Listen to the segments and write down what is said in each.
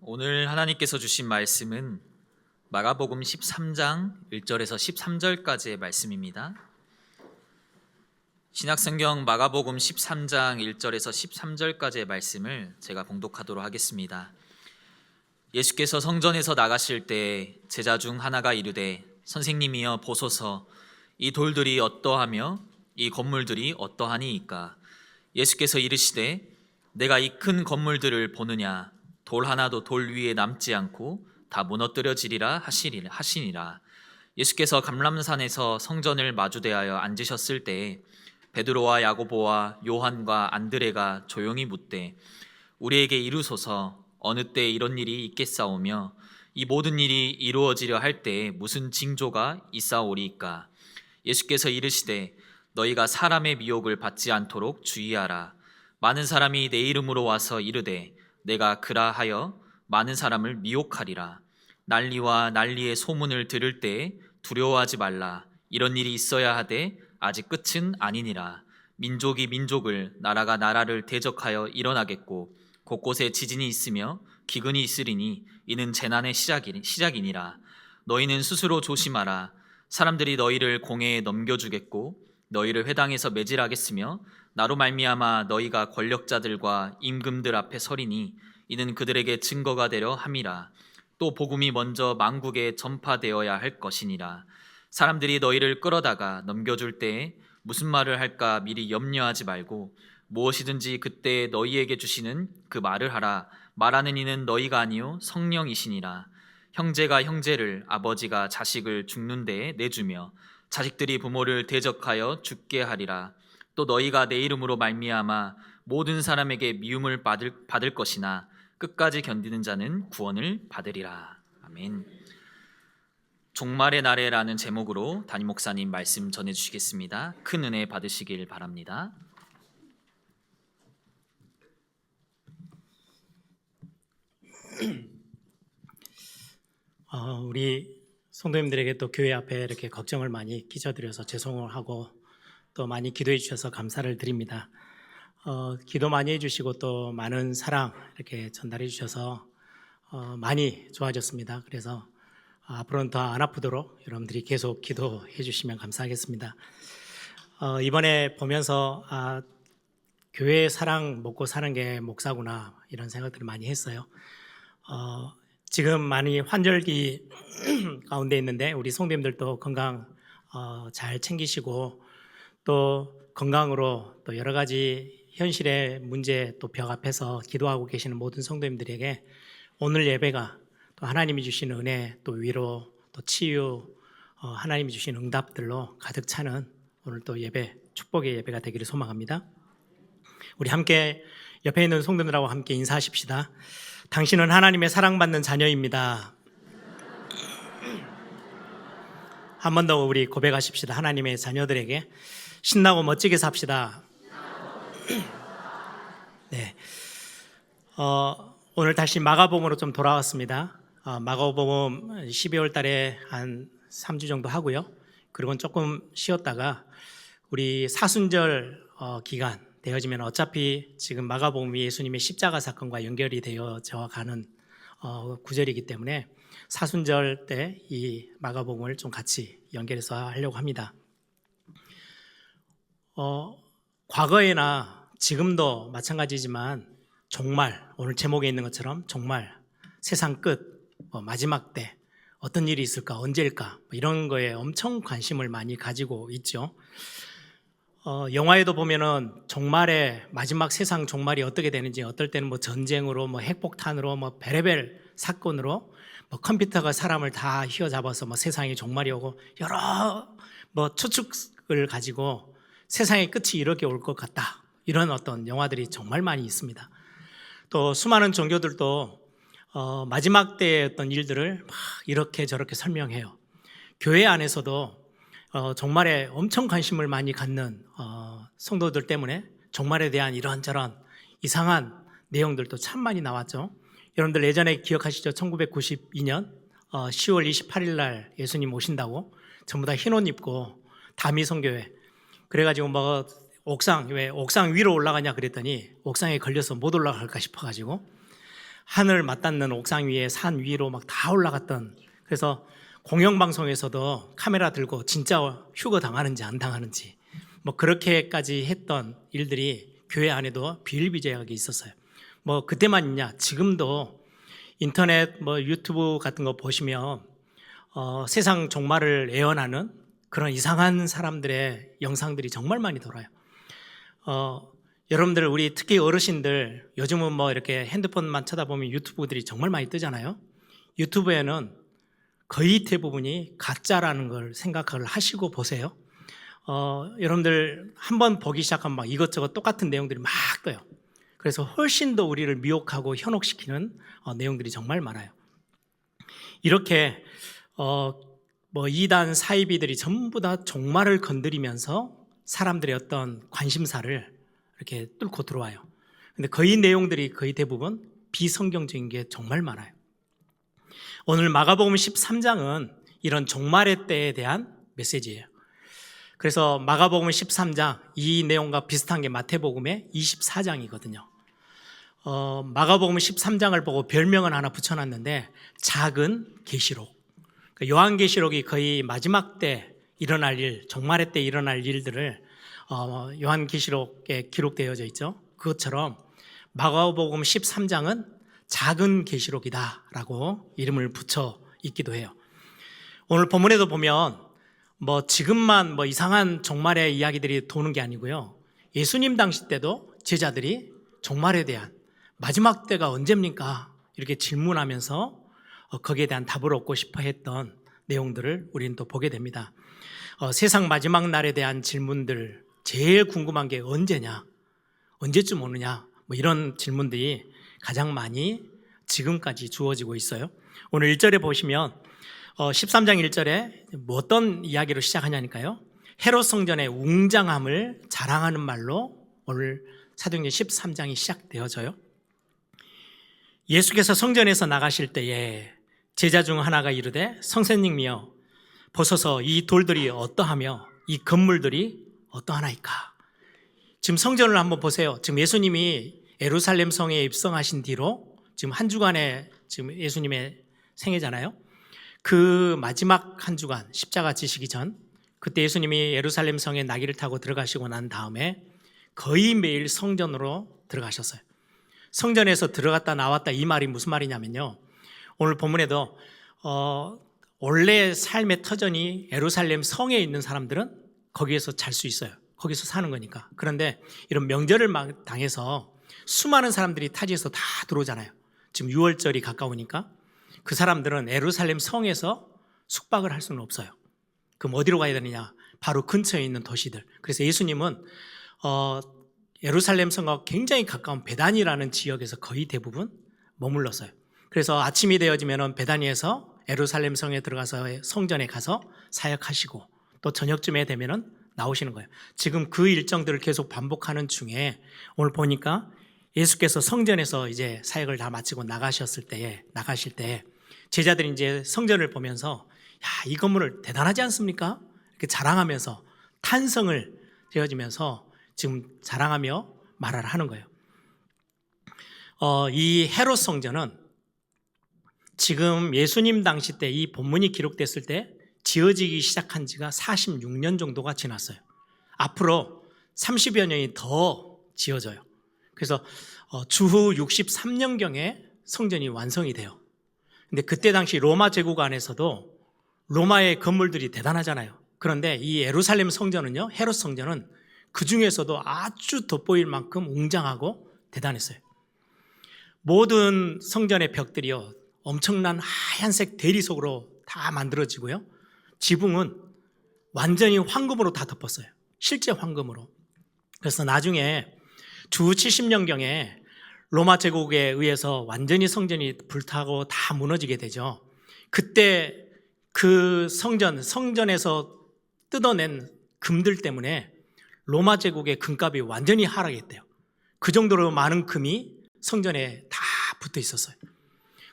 오늘 하나님께서 주신 말씀은 마가복음 13장 1절에서 13절까지의 말씀입니다. 신약성경 마가복음 13장 1절에서 13절까지의 말씀을 제가 봉독하도록 하겠습니다. 예수께서 성전에서 나가실 때 제자 중 하나가 이르되 선생님이여 보소서 이 돌들이 어떠하며 이 건물들이 어떠하니이까. 예수께서 이르시되 내가 이 큰 건물들을 보느냐. 돌 하나도 돌 위에 남지 않고 다 무너뜨려지리라 하시니라. 예수께서 감람산에서 성전을 마주대하여 앉으셨을 때에 베드로와 야고보와 요한과 안드레가 조용히 묻되 우리에게 이루소서 어느 때 이런 일이 있겠사오며 이 모든 일이 이루어지려 할 때에 무슨 징조가 있사오리이까. 예수께서 이르시되 너희가 사람의 미혹을 받지 않도록 주의하라. 많은 사람이 내 이름으로 와서 이르되 내가 그라하여 많은 사람을 미혹하리라. 난리와 난리의 소문을 들을 때에 두려워하지 말라. 이런 일이 있어야 하되 아직 끝은 아니니라. 민족이 민족을 나라가 나라를 대적하여 일어나겠고 곳곳에 지진이 있으며 기근이 있으리니 이는 재난의 시작이니라. 너희는 스스로 조심하라. 사람들이 너희를 공회에 넘겨주겠고 너희를 회당에서 매질하겠으며 나로 말미암아 너희가 권력자들과 임금들 앞에 서리니 이는 그들에게 증거가 되려 함이라. 또 복음이 먼저 만국에 전파되어야 할 것이니라. 사람들이 너희를 끌어다가 넘겨줄 때에 무슨 말을 할까 미리 염려하지 말고 무엇이든지 그때 너희에게 주시는 그 말을 하라. 말하는 이는 너희가 아니요 성령이시니라. 형제가 형제를 아버지가 자식을 죽는 데에 내주며 자식들이 부모를 대적하여 죽게 하리라. 또 너희가 내 이름으로 말미암아 모든 사람에게 미움을 받을 것이나 끝까지 견디는 자는 구원을 받으리라. 아멘. 종말의 날에라는 제목으로 담임 목사님 말씀 전해주시겠습니다. 큰 은혜 받으시길 바랍니다. 우리 성도님들에게 또 교회 앞에 이렇게 걱정을 많이 끼쳐드려서 죄송을 하고 또 많이 기도해 주셔서 감사를 드립니다. 기도 많이 해주시고 또 많은 사랑 이렇게 전달해 주셔서 많이 좋아졌습니다. 그래서 앞으로는 더 안 아프도록 여러분들이 계속 기도해 주시면 감사하겠습니다. 이번에 보면서 교회 사랑 먹고 사는 게 목사구나 이런 생각들을 많이 했어요. 지금 많이 환절기 가운데 있는데 우리 성도님들도 건강 잘 챙기시고 또 건강으로 또 여러 가지 현실의 문제 또 벽 앞에서 기도하고 계시는 모든 성도님들에게 오늘 예배가 또 하나님이 주시는 은혜 또 위로 또 치유 하나님이 주시는 응답들로 가득 차는 오늘 또 예배 축복의 예배가 되기를 소망합니다. 우리 함께 옆에 있는 성도들하고 함께 인사하십시다. 당신은 하나님의 사랑받는 자녀입니다. 한 번 더 우리 고백하십시다. 하나님의 자녀들에게 신나고 멋지게 삽시다. 네. 오늘 다시 마가복음으로 좀 돌아왔습니다. 마가복음 12월 달에 한 3주 정도 하고요. 그리고는 조금 쉬었다가 우리 사순절 기간 되어지면 어차피 지금 마가복음이 예수님의 십자가 사건과 연결이 되어져 가는 구절이기 때문에 사순절 때 이 마가복음을 좀 같이 연결해서 하려고 합니다. 과거에나 지금도 마찬가지지만 종말, 오늘 제목에 있는 것처럼 종말, 세상 끝, 마지막 때 어떤 일이 있을까, 언제일까 이런 거에 엄청 관심을 많이 가지고 있죠. 영화에도 보면은 종말의 마지막 세상 종말이 어떻게 되는지 어떨 때는 뭐 전쟁으로 뭐 핵폭탄으로 뭐 베레벨 사건으로 뭐 컴퓨터가 사람을 다 휘어잡아서 뭐 세상이 종말이 오고 여러 뭐 추측을 가지고 세상의 끝이 이렇게 올 것 같다 이런 어떤 영화들이 정말 많이 있습니다. 또 수많은 종교들도 마지막 때의 어떤 일들을 막 이렇게 저렇게 설명해요. 교회 안에서도 종말에 엄청 관심을 많이 갖는 성도들 때문에 종말에 대한 이런저런 이상한 내용들도 참 많이 나왔죠. 여러분들 예전에 기억하시죠? 1992년 10월 28일 날 예수님 오신다고 전부 다 흰 옷 입고 다미성교회 그래가지고 뭐 옥상 위로 올라가냐 그랬더니 옥상에 걸려서 못 올라갈까 싶어가지고 하늘 맞닿는 옥상 위에 산 위로 막 다 올라갔던, 그래서 공영방송에서도 카메라 들고 진짜 휴거 당하는지 안 당하는지 뭐 그렇게까지 했던 일들이 교회 안에도 비일비재하게 있었어요. 뭐 그때만 있냐, 지금도 인터넷 뭐 유튜브 같은 거 보시면 세상 종말을 예언하는 그런 이상한 사람들의 영상들이 정말 많이 돌아요. 여러분들, 우리 특히 어르신들 요즘은 뭐 이렇게 핸드폰만 쳐다보면 유튜브들이 정말 많이 뜨잖아요. 유튜브에는 거의 대부분이 가짜라는 걸 생각을 하시고 보세요. 여러분들 한번 보기 시작하면 막 이것저것 똑같은 내용들이 막 떠요. 그래서 훨씬 더 우리를 미혹하고 현혹시키는 내용들이 정말 많아요. 이렇게 뭐 이단 사이비들이 전부 다 종말을 건드리면서 사람들의 어떤 관심사를 이렇게 뚫고 들어와요. 근데 거의 내용들이 거의 대부분 비성경적인 게 정말 많아요. 오늘 마가복음 13장은 이런 종말의 때에 대한 메시지예요. 그래서 마가복음 13장, 이 내용과 비슷한 게 마태복음의 24장이거든요. 마가복음 13장을 보고 별명은 하나 붙여놨는데 작은 계시록. 요한계시록이 거의 마지막 때 일어날 일, 종말의 때 일어날 일들을 요한계시록에 기록되어져 있죠. 그것처럼 마가복음 13장은 작은 계시록이다라고 이름을 붙여 있기도 해요. 오늘 본문에도 보면 뭐 지금만 뭐 이상한 종말의 이야기들이 도는 게 아니고요. 예수님 당시 때도 제자들이 종말에 대한, 마지막 때가 언제입니까? 이렇게 질문하면서 거기에 대한 답을 얻고 싶어 했던 내용들을 우리는 또 보게 됩니다. 세상 마지막 날에 대한 질문들, 제일 궁금한 게 언제냐? 언제쯤 오느냐? 뭐 이런 질문들이 가장 많이 지금까지 주어지고 있어요. 오늘 1절에 보시면 13장 1절에 뭐 어떤 이야기로 시작하냐니까요. 헤롯 성전의 웅장함을 자랑하는 말로 오늘 사도행전 13장이 시작되어져요. 예수께서 성전에서 나가실 때에 제자 중 하나가 이르되 선생님이여 보소서 이 돌들이 어떠하며 이 건물들이 어떠하나이까. 지금 성전을 한번 보세요. 지금 예수님이 예루살렘 성에 입성하신 뒤로 지금 한 주간의 지금 예수님의 생애잖아요. 그 마지막 한 주간 십자가 지시기 전, 그때 예수님이 예루살렘 성에 나귀를 타고 들어가시고 난 다음에 거의 매일 성전으로 들어가셨어요. 성전에서 들어갔다 나왔다, 이 말이 무슨 말이냐면요, 오늘 본문에도 원래 삶의 터전이 예루살렘 성에 있는 사람들은 거기에서 잘 수 있어요. 거기서 사는 거니까. 그런데 이런 명절을 당해서 수많은 사람들이 타지에서 다 들어오잖아요. 지금 6월절이 가까우니까 그 사람들은 예루살렘 성에서 숙박을 할 수는 없어요. 그럼 어디로 가야 되느냐? 바로 근처에 있는 도시들. 그래서 예수님은 예루살렘 성과 굉장히 가까운 베다니라는 지역에서 거의 대부분 머물렀어요. 그래서 아침이 되어지면 베다니에서 예루살렘 성에 들어가서 성전에 가서 사역하시고 또 저녁쯤에 되면은 나오시는 거예요. 지금 그 일정들을 계속 반복하는 중에 오늘 보니까 예수께서 성전에서 이제 사역을 다 마치고 나가실 때에 제자들이 이제 성전을 보면서 야, 이 건물을 대단하지 않습니까? 이렇게 자랑하면서 탄성을 되어지면서 지금 자랑하며 말을 하는 거예요. 이 헤롯 성전은 지금 예수님 당시 때 이 본문이 기록됐을 때 지어지기 시작한 지가 46년 정도가 지났어요. 앞으로 30여 년이 더 지어져요. 그래서 주후 63년경에 성전이 완성이 돼요. 근데 그때 당시 로마 제국 안에서도 로마의 건물들이 대단하잖아요. 그런데 이 예루살렘 성전은요, 헤롯 성전은 그 중에서도 아주 돋보일 만큼 웅장하고 대단했어요. 모든 성전의 벽들이요, 엄청난 하얀색 대리석으로 다 만들어지고요, 지붕은 완전히 황금으로 다 덮었어요. 실제 황금으로. 그래서 나중에 주 70년경에 로마 제국에 의해서 완전히 성전이 불타고 다 무너지게 되죠. 그때 그 성전에서 뜯어낸 금들 때문에 로마 제국의 금값이 완전히 하락했대요. 그 정도로 많은 금이 성전에 다 붙어 있었어요.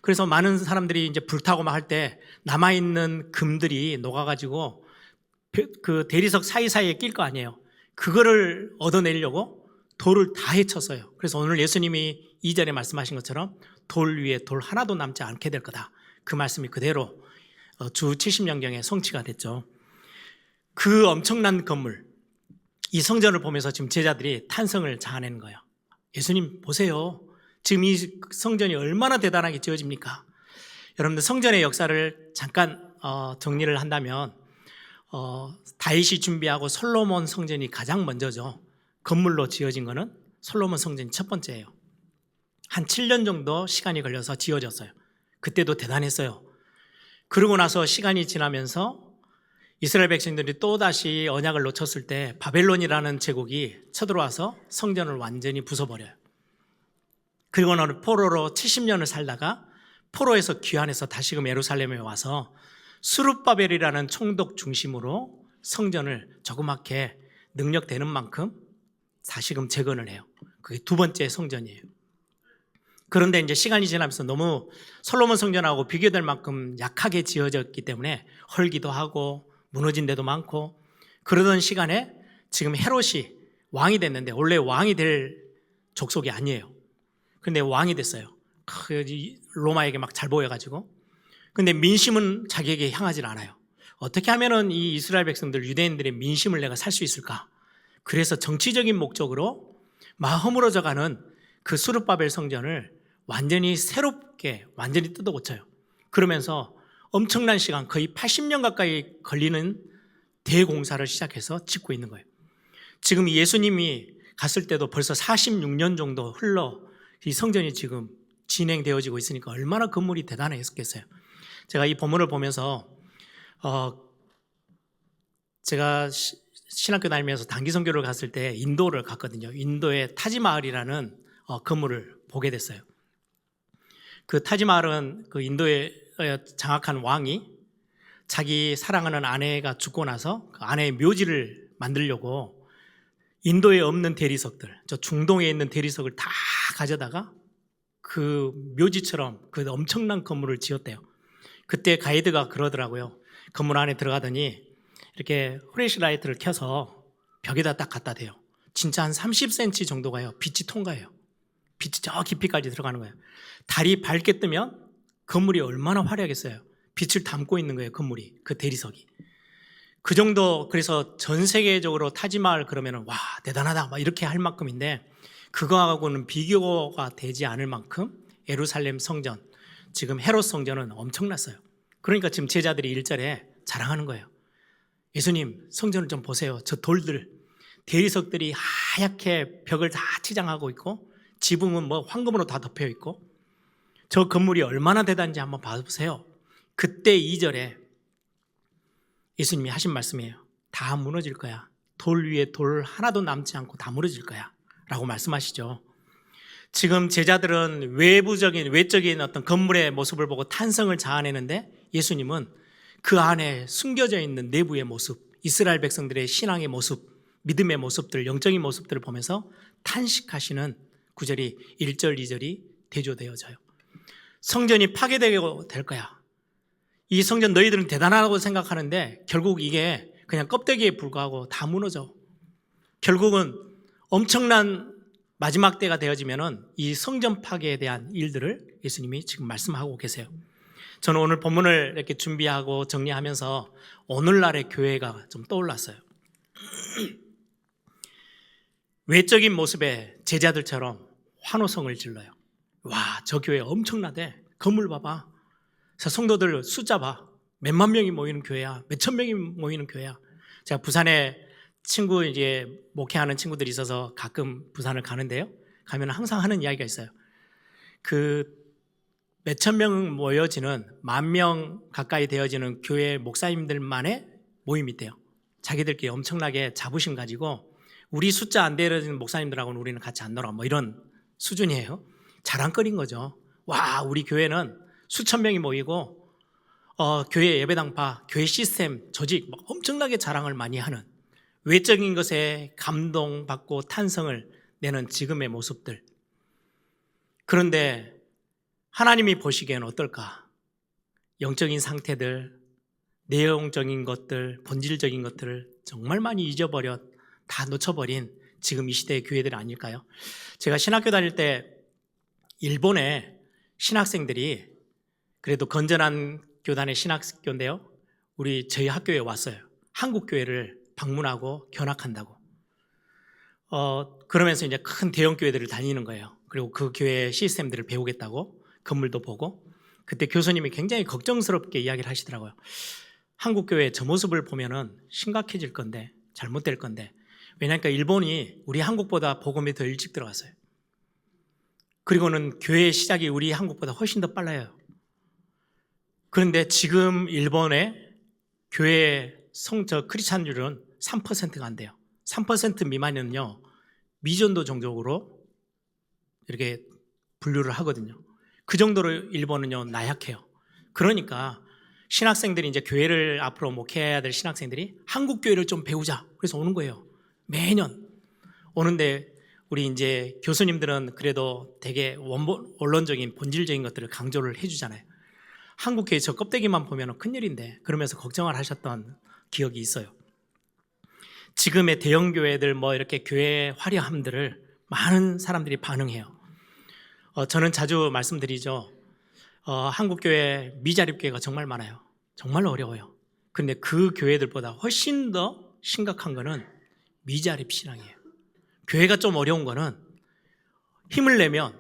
그래서 많은 사람들이 이제 불타고 막 할 때 남아있는 금들이 녹아가지고 그 대리석 사이사이에 낄 거 아니에요. 그거를 얻어내려고 돌을 다 헤쳤어요. 그래서 오늘 예수님이 2절에 말씀하신 것처럼 돌 위에 돌 하나도 남지 않게 될 거다. 그 말씀이 그대로 주 70년경에 성취가 됐죠. 그 엄청난 건물, 이 성전을 보면서 지금 제자들이 탄성을 자아내는 거예요. 예수님 보세요. 지금 이 성전이 얼마나 대단하게 지어집니까? 여러분들 성전의 역사를 잠깐 정리를 한다면 다윗이 준비하고 솔로몬 성전이 가장 먼저죠. 건물로 지어진 거는 솔로몬 성전이 첫 번째예요. 한 7년 정도 시간이 걸려서 지어졌어요. 그때도 대단했어요. 그러고 나서 시간이 지나면서 이스라엘 백성들이 또다시 언약을 놓쳤을 때 바벨론이라는 제국이 쳐들어와서 성전을 완전히 부숴버려요. 그리고는 포로로 70년을 살다가 포로에서 귀환해서 다시금 예루살렘에 와서 수룹바벨이라는 총독 중심으로 성전을 조그맣게 능력되는 만큼 다시금 재건을 해요. 그게 두 번째 성전이에요. 그런데 이제 시간이 지나면서 너무 솔로몬 성전하고 비교될 만큼 약하게 지어졌기 때문에 헐기도 하고 무너진 데도 많고, 그러던 시간에 지금 헤롯이 왕이 됐는데 원래 왕이 될 족속이 아니에요. 근데 왕이 됐어요. 로마에게 막 잘 보여가지고. 근데 민심은 자기에게 향하지 않아요. 어떻게 하면은 이 이스라엘 백성들, 유대인들의 민심을 내가 살 수 있을까? 그래서 정치적인 목적으로 막 허물어져가는 그 수룹바벨 성전을 완전히 새롭게 완전히 뜯어 고쳐요. 그러면서 엄청난 시간, 거의 80년 가까이 걸리는 대공사를 시작해서 짓고 있는 거예요. 지금 예수님이 갔을 때도 벌써 46년 정도 흘러 이 성전이 지금 진행되어지고 있으니까 얼마나 건물이 대단했겠어요. 제가 이 본문을 보면서 제가 신학교 다니면서 단기 선교를 갔을 때 인도를 갔거든요. 인도의 타지마할이라는 건물을 보게 됐어요. 그 타지마할은 그 인도의 장악한 왕이 자기 사랑하는 아내가 죽고 나서 그 아내의 묘지를 만들려고 인도에 없는 대리석들, 저 중동에 있는 대리석을 다 가져다가 그 묘지처럼 그 엄청난 건물을 지었대요. 그때 가이드가 그러더라고요. 건물 안에 들어가더니 이렇게 플래시라이트를 켜서 벽에다 딱 갖다 대요. 진짜 한 30cm 정도가요. 빛이 통과해요. 빛이 저 깊이까지 들어가는 거예요. 달이 밝게 뜨면 건물이 얼마나 화려하겠어요. 빛을 담고 있는 거예요. 건물이, 그 대리석이. 그 정도. 그래서 전 세계적으로 타지마할 그러면 와 대단하다 막 이렇게 할 만큼인데, 그거하고는 비교가 되지 않을 만큼 예루살렘 성전, 지금 헤롯 성전은 엄청났어요. 그러니까 지금 제자들이 1절에 자랑하는 거예요. 예수님 성전을 좀 보세요. 저 돌들, 대리석들이 하얗게 벽을 다 치장하고 있고 지붕은 뭐 황금으로 다 덮여 있고 저 건물이 얼마나 대단한지 한번 봐보세요. 그때 2절에 예수님이 하신 말씀이에요. 다 무너질 거야. 돌 위에 돌 하나도 남지 않고 다 무너질 거야 라고 말씀하시죠. 지금 제자들은 외적인 어떤 건물의 모습을 보고 탄성을 자아내는데, 예수님은 그 안에 숨겨져 있는 내부의 모습, 이스라엘 백성들의 신앙의 모습, 믿음의 모습들, 영적인 모습들을 보면서 탄식하시는 구절이 1절, 2절이 대조되어져요. 성전이 파괴되고 될 거야. 이 성전 너희들은 대단하다고 생각하는데 결국 이게 그냥 껍데기에 불과하고 다 무너져. 결국은 엄청난 마지막 때가 되어지면은 이 성전 파괴에 대한 일들을 예수님이 지금 말씀하고 계세요. 저는 오늘 본문을 이렇게 준비하고 정리하면서 오늘날의 교회가 좀 떠올랐어요. 외적인 모습의 제자들처럼 환호성을 질러요. 와, 저 교회 엄청나대. 건물 봐봐. 성도들 숫자 봐. 몇만 명이 모이는 교회야. 몇천 명이 모이는 교회야. 제가 부산에 친구 이제 목회하는 친구들이 있어서 가끔 부산을 가는데요. 가면 항상 하는 이야기가 있어요. 그 몇천 명 모여지는 10,000명 가까이 되어지는 교회 목사님들만의 모임이 있대요. 자기들끼리 엄청나게 자부심 가지고 우리 숫자 안 되어지는 목사님들하고는 우리는 같이 안 놀아. 뭐 이런 수준이에요. 자랑거리인 거죠. 와, 우리 교회는 수천 명이 모이고 교회 예배당파, 교회 시스템, 조직 막 엄청나게 자랑을 많이 하는, 외적인 것에 감동받고 탄성을 내는 지금의 모습들. 그런데 하나님이 보시기에는 어떨까? 영적인 상태들, 내용적인 것들, 본질적인 것들을 정말 많이 잊어버려 다 놓쳐버린 지금 이 시대의 교회들 아닐까요? 제가 신학교 다닐 때 일본에 신학생들이 그래도 건전한 교단의 신학교인데요. 저희 학교에 왔어요. 한국 교회를 방문하고 견학한다고. 그러면서 이제 큰 대형 교회들을 다니는 거예요. 그리고 그 교회 시스템들을 배우겠다고 건물도 보고. 그때 교수님이 굉장히 걱정스럽게 이야기를 하시더라고요. 한국 교회 저 모습을 보면은 심각해질 건데, 잘못될 건데. 왜냐하니까 일본이 우리 한국보다 복음이 더 일찍 들어갔어요. 그리고는 교회 시작이 우리 한국보다 훨씬 더 빨라요. 그런데 지금 일본의 교회 크리스찬율은 3%가 안 돼요. 3% 미만은요, 미전도 종족으로 이렇게 분류를 하거든요. 그 정도로 일본은요, 나약해요. 그러니까 신학생들이 이제 교회를 앞으로 목회해야 될 신학생들이 한국 교회를 좀 배우자. 그래서 오는 거예요. 매년 오는데 우리 이제 교수님들은 그래도 되게 원론적인 본질적인 것들을 강조를 해주잖아요. 한국 교회 저 껍데기만 보면 큰일인데 그러면서 걱정을 하셨던 기억이 있어요. 지금의 대형 교회들 이렇게 교회 화려함들을 많은 사람들이 반응해요. 저는 자주 말씀드리죠. 한국 교회 미자립 교회가 정말 많아요. 정말 어려워요. 그런데 그 교회들보다 훨씬 더 심각한 거는 미자립 신앙이에요. 교회가 좀 어려운 거는 힘을 내면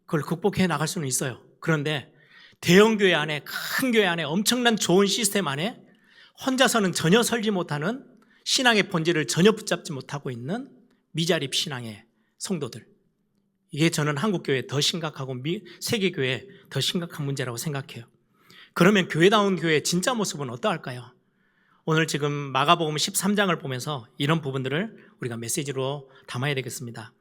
그걸 극복해 나갈 수는 있어요. 그런데 대형 교회 안에, 큰 교회 안에 엄청난 좋은 시스템 안에 혼자서는 전혀 설지 못하는 신앙의 본질을 전혀 붙잡지 못하고 있는 미자립 신앙의 성도들. 이게 저는 한국 교회에 더 심각하고 세계 교회에 더 심각한 문제라고 생각해요. 그러면 교회다운 교회의 진짜 모습은 어떠할까요? 오늘 지금 마가복음 13장을 보면서 이런 부분들을 우리가 메시지로 담아야 되겠습니다.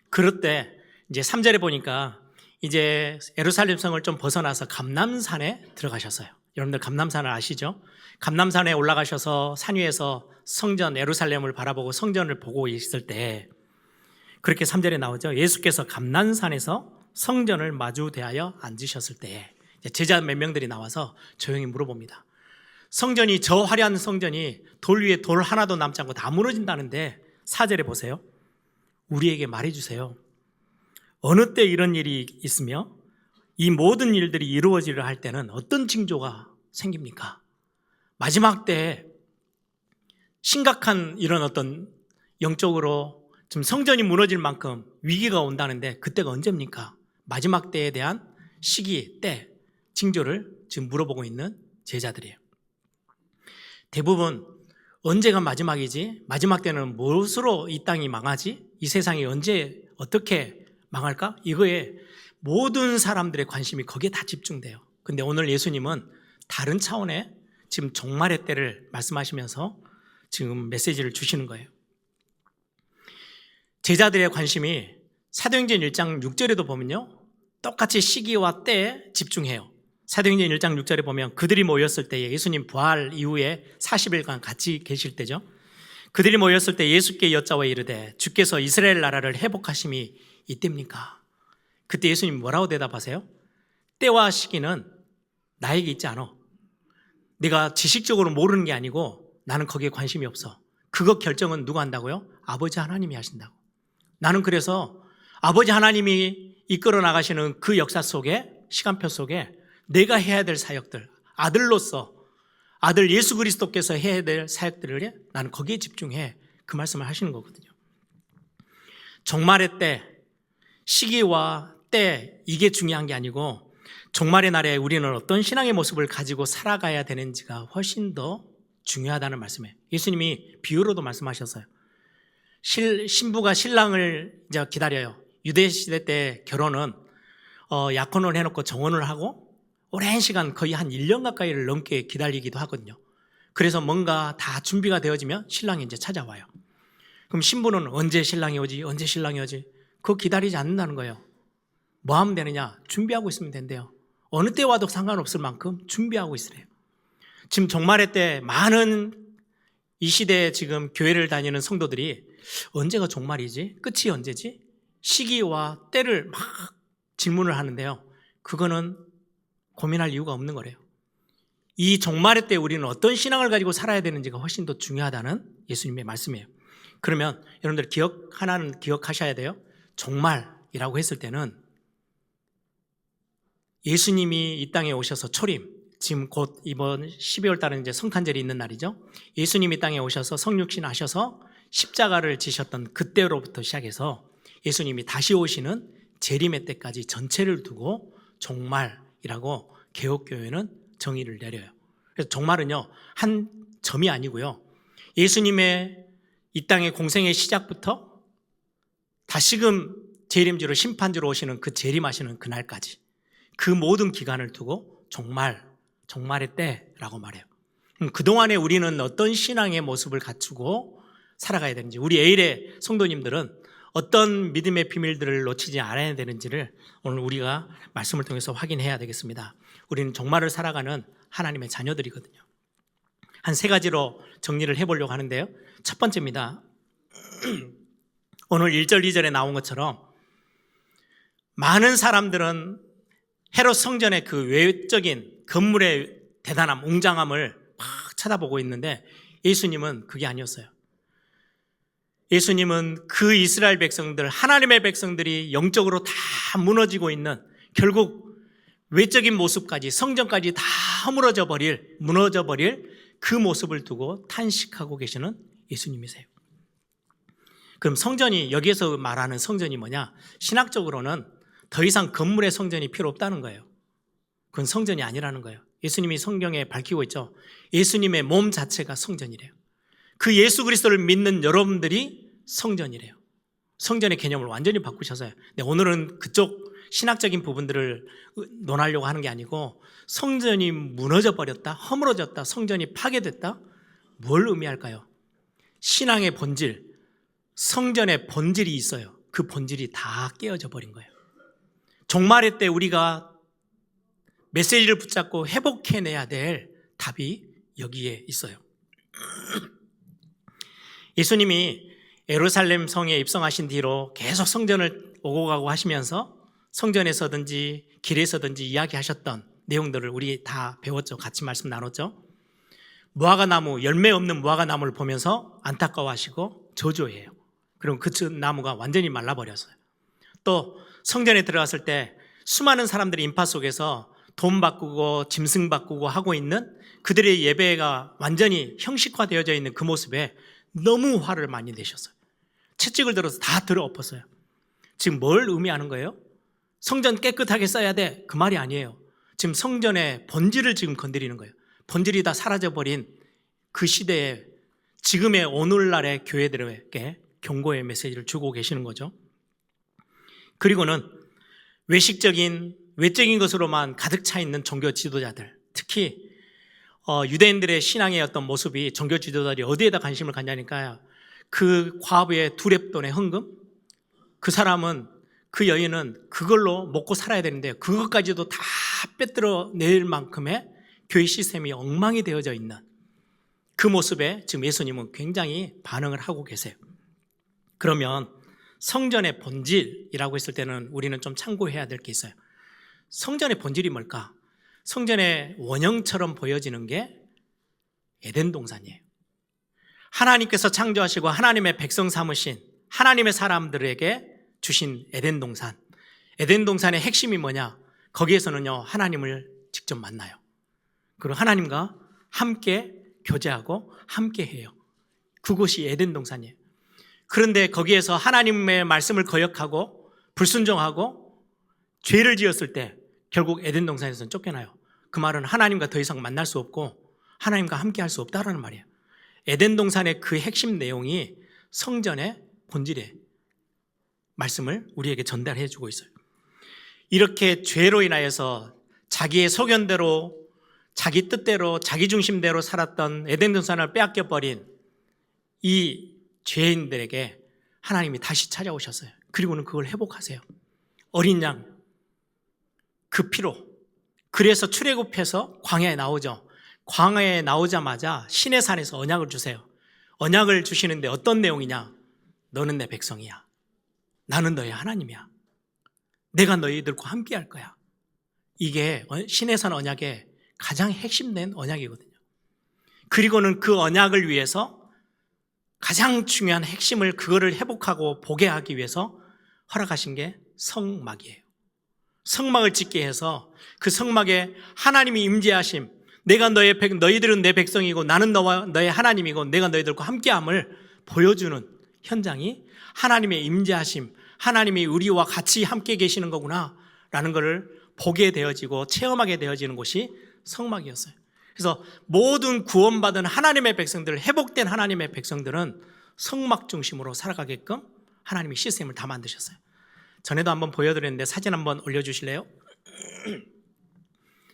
그럴 때 이제 3절에 보니까 이제 예루살렘 성을 좀 벗어나서 감람산에 들어가셨어요. 여러분들 감람산을 아시죠? 감람산에 올라가셔서 산 위에서 성전 예루살렘을 바라보고 성전을 보고 있을 때 그렇게 3절에 나오죠. 예수께서 감람산에서 성전을 마주 대하여 앉으셨을 때 제자 몇 명들이 나와서 조용히 물어봅니다. 성전이, 저 화려한 성전이 돌 위에 돌 하나도 남지 않고 다 무너진다는데 4절에 보세요. 우리에게 말해주세요. 어느 때 이런 일이 있으며 이 모든 일들이 이루어지려 할 때는 어떤 징조가 생깁니까? 마지막 때 심각한 이런 어떤 영적으로 지금 성전이 무너질 만큼 위기가 온다는데 그때가 언제입니까? 마지막 때에 대한 시기, 때, 징조를 지금 물어보고 있는 제자들이에요. 대부분 언제가 마지막이지? 마지막 때는 무엇으로 이 땅이 망하지? 이 세상이 언제 어떻게 망할까? 이거에 모든 사람들의 관심이 거기에 다 집중돼요. 근데 오늘 예수님은 다른 차원의 지금 종말의 때를 말씀하시면서 지금 메시지를 주시는 거예요. 제자들의 관심이 사도행전 1장 6절에도 보면요, 똑같이 시기와 때에 집중해요. 사도행전 1장 6절에 보면 그들이 모였을 때에 예수님 부활 이후에 40일간 같이 계실 때죠. 그들이 모였을 때 예수께 여짜와 이르되 주께서 이스라엘 나라를 회복하심이 이때입니까? 그때 예수님 뭐라고 대답하세요? 때와 시기는 나에게 있지 않아. 내가 지식적으로 모르는 게 아니고 나는 거기에 관심이 없어. 그거 결정은 누가 한다고요? 아버지 하나님이 하신다고. 나는 그래서 아버지 하나님이 이끌어 나가시는 그 역사 속에, 시간표 속에 내가 해야 될 사역들, 아들로서 아들 예수 그리스도께서 해야 될 사역들을 나는 거기에 집중해. 그 말씀을 하시는 거거든요. 종말의 때, 시기와 때, 이게 중요한 게 아니고 종말의 날에 우리는 어떤 신앙의 모습을 가지고 살아가야 되는지가 훨씬 더 중요하다는 말씀이에요. 예수님이 비유로도 말씀하셨어요. 신부가 신랑을 이제 기다려요. 유대 시대 때 결혼은 약혼을 해놓고 정혼을 하고 오랜 시간 거의 한 1년 가까이를 넘게 기다리기도 하거든요. 그래서 뭔가 다 준비가 되어지면 신랑이 이제 찾아와요. 그럼 신부는 언제 신랑이 오지? 언제 신랑이 오지? 그거 기다리지 않는다는 거예요. 뭐 하면 되느냐? 준비하고 있으면 된대요. 어느 때 와도 상관없을 만큼 준비하고 있으래요. 지금 종말의 때 많은 이 시대에 지금 교회를 다니는 성도들이 언제가 종말이지? 끝이 언제지? 시기와 때를 막 질문을 하는데요. 그거는 고민할 이유가 없는 거래요. 이 종말의 때 우리는 어떤 신앙을 가지고 살아야 되는지가 훨씬 더 중요하다는 예수님의 말씀이에요. 그러면 여러분들 하나는 기억하셔야 돼요. 종말이라고 했을 때는 예수님이 이 땅에 오셔서 초림, 지금 곧 이번 12월 달은 이제 성탄절이 있는 날이죠. 예수님이 땅에 오셔서 성육신 하셔서 십자가를 지셨던 그때로부터 시작해서 예수님이 다시 오시는 재림의 때까지 전체를 두고 종말이라고 개혁교회는 정의를 내려요. 그래서 종말은요, 한 점이 아니고요, 예수님의 이 땅의 공생의 시작부터 다시금 재림주로 심판주로 오시는 그 재림하시는 그날까지 그 모든 기간을 두고 종말의 때라고 말해요. 그동안에 우리는 어떤 신앙의 모습을 갖추고 살아가야 되는지, 우리 에일의 성도님들은 어떤 믿음의 비밀들을 놓치지 않아야 되는지를 오늘 우리가 말씀을 통해서 확인해야 되겠습니다. 우리는 종말을 살아가는 하나님의 자녀들이거든요. 한 3가지로 정리를 해보려고 하는데요. 첫 번째입니다. 오늘 1절, 2절에 나온 것처럼 많은 사람들은 헤롯 성전의 그 외적인 건물의 대단함, 웅장함을 막 쳐다보고 있는데 예수님은 그게 아니었어요. 예수님은 그 이스라엘 백성들, 하나님의 백성들이 영적으로 다 무너지고 있는, 결국 외적인 모습까지, 성전까지 다 무너져 버릴 그 모습을 두고 탄식하고 계시는 예수님이세요. 그럼 성전이, 여기에서 말하는 성전이 뭐냐? 신학적으로는 더 이상 건물의 성전이 필요 없다는 거예요. 그건 성전이 아니라는 거예요. 예수님이 성경에 밝히고 있죠. 예수님의 몸 자체가 성전이래요. 그 예수 그리스도를 믿는 여러분들이 성전이래요. 성전의 개념을 완전히 바꾸셔서요. 근데 오늘은 그쪽 신학적인 부분들을 논하려고 하는 게 아니고, 성전이 무너져 버렸다, 허물어졌다, 성전이 파괴됐다, 뭘 의미할까요? 신앙의 본질, 성전의 본질이 있어요. 그 본질이 다 깨어져 버린 거예요. 종말의 때 우리가 메시지를 붙잡고 회복해내야 될 답이 여기에 있어요. 예수님이 예루살렘 성에 입성하신 뒤로 계속 성전을 오고 가고 하시면서 성전에서든지 길에서든지 이야기하셨던 내용들을 우리 다 배웠죠. 같이 말씀 나눴죠. 무화과나무, 열매 없는 무화과나무를 보면서 안타까워하시고 저주해요. 그럼 그 나무가 완전히 말라버렸어요. 또 성전에 들어갔을 때 수많은 사람들이 인파 속에서 돈 바꾸고 짐승 바꾸고 하고 있는 그들의 예배가 완전히 형식화되어져 있는 그 모습에 너무 화를 많이 내셨어요. 채찍을 들어서 다 들어엎었어요. 지금 뭘 의미하는 거예요? 성전 깨끗하게 써야 돼, 그 말이 아니에요. 지금 성전의 본질을 지금 건드리는 거예요. 본질이 다 사라져버린 그 시대에 지금의 오늘날의 교회들에게 경고의 메시지를 주고 계시는 거죠. 그리고는 외적인 것으로만 가득 차 있는 종교 지도자들, 특히 유대인들의 신앙의 어떤 모습이, 종교 지도자들이 어디에다 관심을 갖냐니까요. 그 과부의 두렙돈의 헌금, 그 사람은, 그 여인은 그걸로 먹고 살아야 되는데 그것까지도 다 빼들어 낼 만큼의 교회 시스템이 엉망이 되어져 있는 그 모습에 지금 예수님은 굉장히 반응을 하고 계세요. 그러면 성전의 본질이라고 했을 때는 우리는 좀 참고해야 될 게 있어요. 성전의 본질이 뭘까? 성전의 원형처럼 보여지는 게 에덴 동산이에요. 하나님께서 창조하시고 하나님의 백성 삼으신 하나님의 사람들에게 주신 에덴 동산. 에덴 동산의 핵심이 뭐냐? 거기에서는요, 하나님을 직접 만나요. 그리고 하나님과 함께 교제하고 함께 해요. 그곳이 에덴 동산이에요. 그런데 거기에서 하나님의 말씀을 거역하고 불순종하고 죄를 지었을 때 결국 에덴 동산에서는 쫓겨나요. 그 말은 하나님과 더 이상 만날 수 없고 하나님과 함께 할 수 없다는 말이에요. 에덴 동산의 그 핵심 내용이 성전의 본질의 말씀을 우리에게 전달해 주고 있어요. 이렇게 죄로 인하여서 자기의 소견대로, 자기 뜻대로, 자기 중심대로 살았던 에덴 동산을 빼앗겨 버린 이 죄인들에게 하나님이 다시 찾아오셨어요. 그리고는 그걸 회복하세요. 어린 양, 그 피로. 그래서 출애굽해서 광야에 나오죠. 광야에 나오자마자 시내 산에서 언약을 주세요. 언약을 주시는데 어떤 내용이냐? 너는 내 백성이야. 나는 너의 하나님이야. 내가 너희들과 함께 할 거야. 이게 시내산 언약의 가장 핵심된 언약이거든요. 그리고는 그 언약을 위해서 가장 중요한 핵심을, 그거를 회복하고 보게 하기 위해서 허락하신 게 성막이에요. 성막을 짓게 해서 그 성막에 하나님이 임재하심, 내가 너희들은 내 백성이고 나는 너와 너의 하나님이고 내가 너희들과 함께함을 보여주는 현장이 하나님의 임재하심, 하나님이 우리와 같이 함께 계시는 거구나 라는 것을 보게 되어지고 체험하게 되어지는 곳이 성막이었어요. 그래서 모든 구원받은 하나님의 백성들, 회복된 하나님의 백성들은 성막 중심으로 살아가게끔 하나님이 시스템을 다 만드셨어요. 전에도 한번 보여드렸는데 사진 한번 올려주실래요?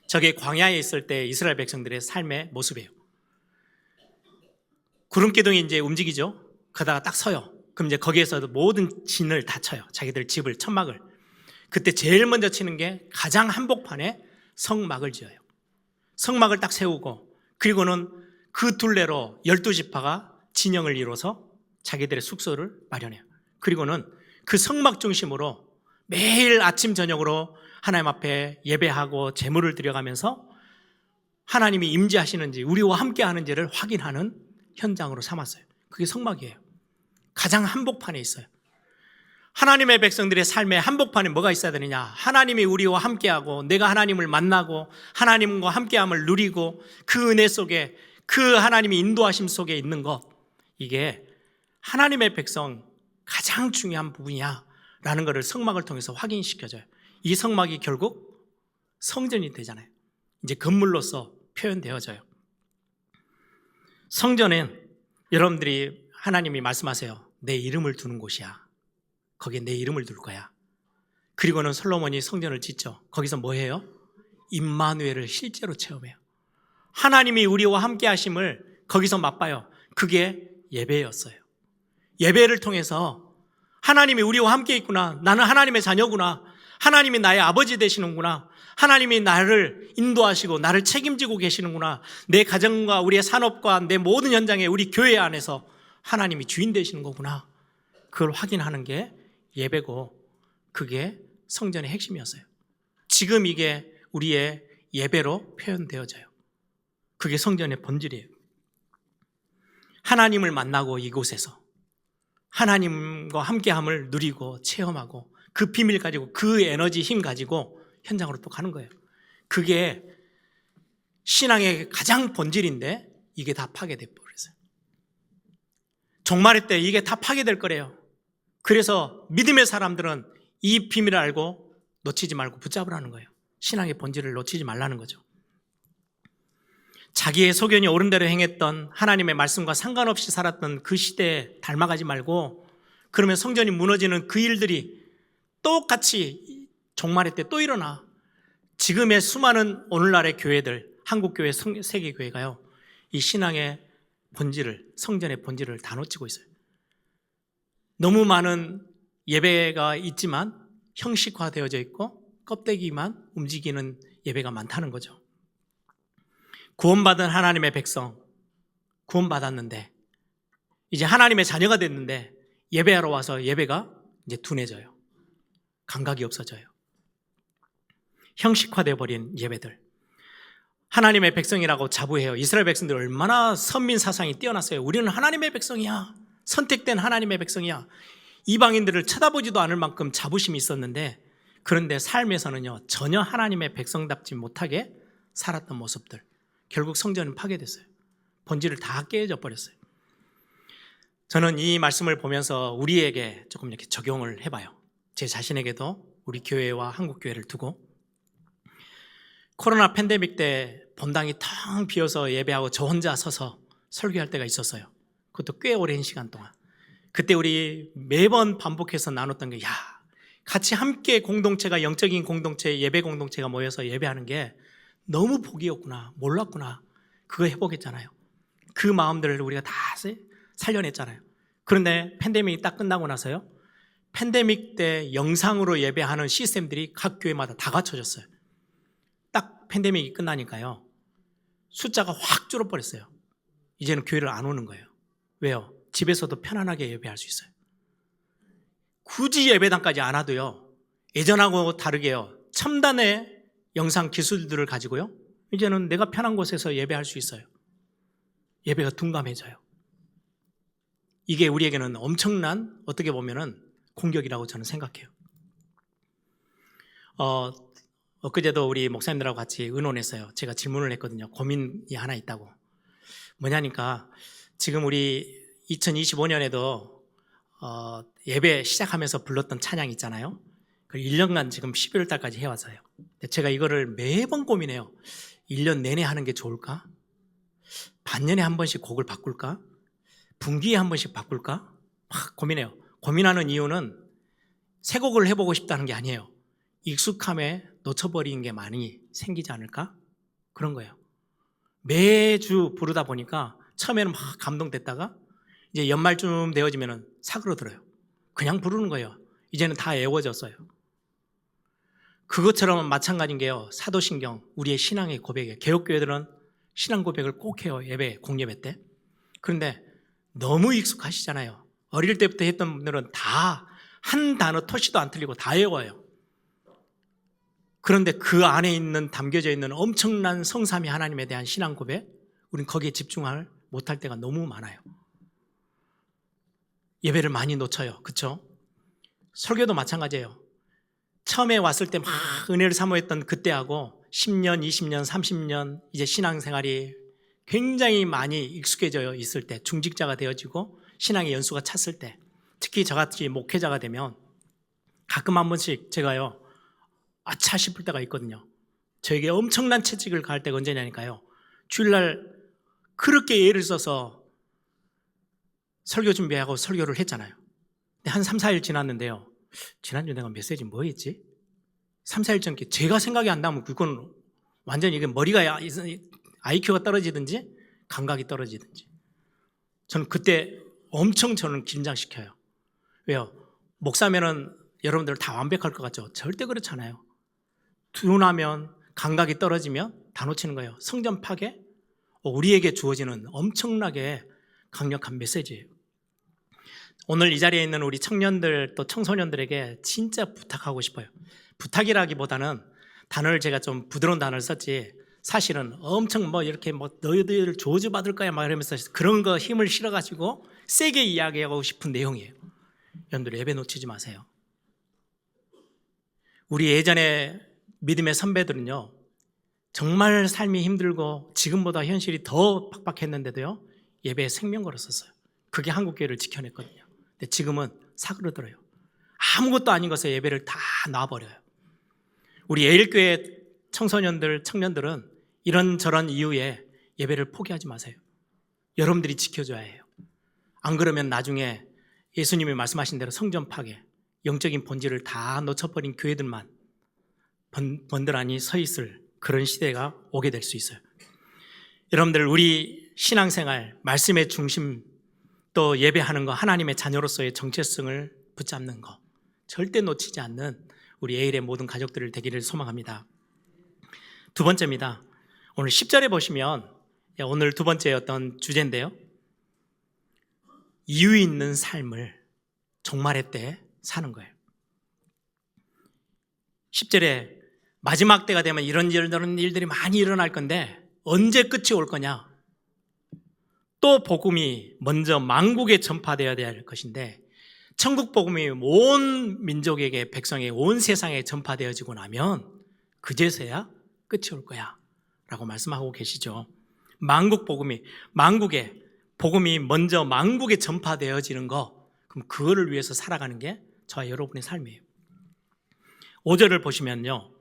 저게 광야에 있을 때 이스라엘 백성들의 삶의 모습이에요. 구름기둥이 이제 움직이죠. 그러다가 딱 서요. 그럼 이제 거기에서 모든 진을 다 쳐요. 자기들 집을, 천막을. 그때 제일 먼저 치는 게 가장 한복판에 성막을 지어요. 성막을 딱 세우고, 그리고는 그 둘레로 12지파가 진영을 이뤄서 자기들의 숙소를 마련해요. 그리고는 그 성막 중심으로 매일 아침 저녁으로 하나님 앞에 예배하고 제물을 드려가면서 하나님이 임재하시는지 우리와 함께 하는지를 확인하는 현장으로 삼았어요. 그게 성막이에요. 가장 한복판에 있어요. 하나님의 백성들의 삶의 한복판에 뭐가 있어야 되느냐? 하나님이 우리와 함께하고 내가 하나님을 만나고 하나님과 함께함을 누리고 그 은혜 속에 그 하나님이 인도하심 속에 있는 것, 이게 하나님의 백성 가장 중요한 부분이야 라는 것을 성막을 통해서 확인시켜줘요. 이 성막이 결국 성전이 되잖아요. 이제 건물로서 표현되어져요. 성전은 여러분들이 하나님이 말씀하세요. 내 이름을 두는 곳이야. 거기에 내 이름을 둘 거야. 그리고는 솔로몬이 성전을 짓죠. 거기서 뭐 해요? 임마누엘을 실제로 체험해요. 하나님이 우리와 함께 하심을 거기서 맛봐요. 그게 예배였어요. 예배를 통해서 하나님이 우리와 함께 있구나. 나는 하나님의 자녀구나. 하나님이 나의 아버지 되시는구나. 하나님이 나를 인도하시고 나를 책임지고 계시는구나. 내 가정과 우리의 산업과 내 모든 현장에 우리 교회 안에서 하나님이 주인 되시는 거구나. 그걸 확인하는 게 예배고 그게 성전의 핵심이었어요. 지금 이게 우리의 예배로 표현되어져요. 그게 성전의 본질이에요. 하나님을 만나고 이곳에서 하나님과 함께함을 누리고 체험하고 그 비밀 가지고 그 에너지 힘 가지고 현장으로 또 가는 거예요. 그게 신앙의 가장 본질인데 이게 다 파괴돼 버렸어요. 종말의 때 이게 다 파괴될 거래요. 그래서 믿음의 사람들은 이 비밀을 알고 놓치지 말고 붙잡으라는 거예요. 신앙의 본질을 놓치지 말라는 거죠. 자기의 소견이 옳은 대로 행했던 하나님의 말씀과 상관없이 살았던 그 시대에 닮아가지 말고, 그러면 성전이 무너지는 그 일들이 똑같이 종말의 때 또 일어나. 지금의 수많은 오늘날의 교회들, 한국교회, 세계교회가요, 이 신앙의 본질을, 성전의 본질을 다 놓치고 있어요. 너무 많은 예배가 있지만 형식화되어져 있고 껍데기만 움직이는 예배가 많다는 거죠. 구원받은 하나님의 백성, 구원받았는데 이제 하나님의 자녀가 됐는데 예배하러 와서 예배가 이제 둔해져요. 감각이 없어져요. 형식화되어 버린 예배들. 하나님의 백성이라고 자부해요. 이스라엘 백성들 얼마나 선민 사상이 뛰어났어요. 우리는 하나님의 백성이야. 선택된 하나님의 백성이야. 이방인들을 쳐다보지도 않을 만큼 자부심이 있었는데, 그런데 삶에서는요 전혀 하나님의 백성답지 못하게 살았던 모습들. 결국 성전은 파괴됐어요. 본질을 다 깨져 버렸어요. 저는 이 말씀을 보면서 우리에게 조금 이렇게 적용을 해봐요. 제 자신에게도 우리 교회와 한국교회를 두고, 코로나 팬데믹 때 본당이 텅 비어서 예배하고 저 혼자 서서 설교할 때가 있었어요. 그것도 꽤 오랜 시간 동안. 그때 우리 매번 반복해서 나눴던 게, 같이 함께 공동체가, 영적인 공동체, 예배 공동체가 모여서 예배하는 게 너무 복이었구나, 몰랐구나. 그거 회복했잖아요. 그 마음들을 우리가 다 살려냈잖아요. 그런데 팬데믹이 딱 끝나고 나서요, 팬데믹 때 영상으로 예배하는 시스템들이 각 교회마다 다 갖춰졌어요. 딱 팬데믹이 끝나니까요, 숫자가 확 줄어버렸어요. 이제는 교회를 안 오는 거예요. 왜요? 집에서도 편안하게 예배할 수 있어요. 굳이 예배당까지 안 와도요, 예전하고 다르게요, 첨단의 영상 기술들을 가지고요, 이제는 내가 편한 곳에서 예배할 수 있어요. 예배가 둔감해져요. 이게 우리에게는 엄청난, 어떻게 보면은 공격이라고 저는 생각해요. 엊그제도 우리 목사님들하고 같이 의논했어요. 제가 질문을 했거든요. 고민이 하나 있다고. 뭐냐니까 지금 우리 2025년에도 예배 시작하면서 불렀던 찬양 있잖아요. 그 1년간 지금 12월 달까지 해왔어요. 제가 이거를 매번 고민해요. 1년 내내 하는 게 좋을까? 반년에 한 번씩 곡을 바꿀까? 분기에 한 번씩 바꿀까? 막 고민해요. 고민하는 이유는 새 곡을 해보고 싶다는 게 아니에요. 익숙함에 놓쳐버린 게 많이 생기지 않을까? 그런 거예요. 매주 부르다 보니까 처음에는 막 감동됐다가 이제 연말쯤 되어지면 사그러들어요. 그냥 부르는 거예요. 이제는 다 애워졌어요. 그것처럼 마찬가지인 게요. 사도신경, 우리의 신앙의 고백이에요. 개혁교회들은 신앙 고백을 꼭 해요. 예배, 공예배 때. 그런데 너무 익숙하시잖아요. 어릴 때부터 했던 분들은 다 한 단어 토시도 안 틀리고 다 외워요. 그런데 그 안에 있는 담겨져 있는 엄청난 성삼위 하나님에 대한 신앙 고백, 우린 거기에 집중을 못할 때가 너무 많아요. 예배를 많이 놓쳐요. 그렇죠? 설교도 마찬가지예요. 처음에 왔을 때 막 은혜를 사모했던 그때하고 10년, 20년, 30년 이제 신앙생활이 굉장히 많이 익숙해져 있을 때, 중직자가 되어지고 신앙의 연수가 찼을 때, 특히 저같이 목회자가 되면 가끔 한 번씩 제가요, 아차 싶을 때가 있거든요. 저에게 엄청난 채찍을 가할 때가 언제냐니까요. 주일날 그렇게 애를 써서 설교 준비하고 설교를 했잖아요. 근데 한 3, 4일 지났는데요. 지난주에 내가 메시지 뭐 했지? 3, 4일 전에 제가 생각이 안 나면 그건 완전히 이게 머리가 IQ가 떨어지든지 감각이 떨어지든지. 저는 그때 엄청 저는 긴장시켜요. 왜요? 목사면은 여러분들 다 완벽할 것 같죠? 절대 그렇지 않아요. 둔하면 감각이 떨어지면 다 놓치는 거예요. 성전 파괴, 우리에게 주어지는 엄청나게 강력한 메시지예요. 오늘 이 자리에 있는 우리 청년들 또 청소년들에게 진짜 부탁하고 싶어요. 부탁이라기보다는 단어를 제가 좀 부드러운 단어를 썼지 사실은 엄청 이렇게 너희들 저주 받을 거야 막 이러면서 그런 거 힘을 실어가지고 세게 이야기하고 싶은 내용이에요. 여러분들 예배 놓치지 마세요. 우리 예전에 믿음의 선배들은요, 정말 삶이 힘들고 지금보다 현실이 더 팍팍했는데도요, 예배에 생명 걸었었어요. 그게 한국교회를 지켜냈거든요. 근데 지금은 사그러들어요. 아무것도 아닌 것에 예배를 다 놔버려요. 우리 예일교회 청소년들, 청년들은 이런저런 이유에 예배를 포기하지 마세요. 여러분들이 지켜줘야 해요. 안 그러면 나중에 예수님이 말씀하신 대로 성전 파괴, 영적인 본질을 다 놓쳐버린 교회들만 번들하니 서 있을 그런 시대가 오게 될 수 있어요. 여러분들 우리 신앙생활, 말씀의 중심, 또 예배하는 거, 하나님의 자녀로서의 정체성을 붙잡는 거 절대 놓치지 않는 우리 에일의 모든 가족들을 되기를 소망합니다. 두 번째입니다. 오늘 10절에 보시면 오늘 두 번째 어떤 주제인데요. 이유 있는 삶을 종말의 때 사는 거예요. 10절에 마지막 때가 되면 이런 일들이 많이 일어날 건데 언제 끝이 올 거냐? 또 복음이 먼저 만국에 전파되어야 될 것인데 천국 복음이 온 민족에게, 백성에게, 온 세상에 전파되어지고 나면 그제서야 끝이 올 거야 라고 말씀하고 계시죠. 만국 복음이, 만국에 복음이 먼저 만국에 전파되어지는 거, 그럼 그거를 위해서 살아가는 게 저와 여러분의 삶이에요. 5절을 보시면요,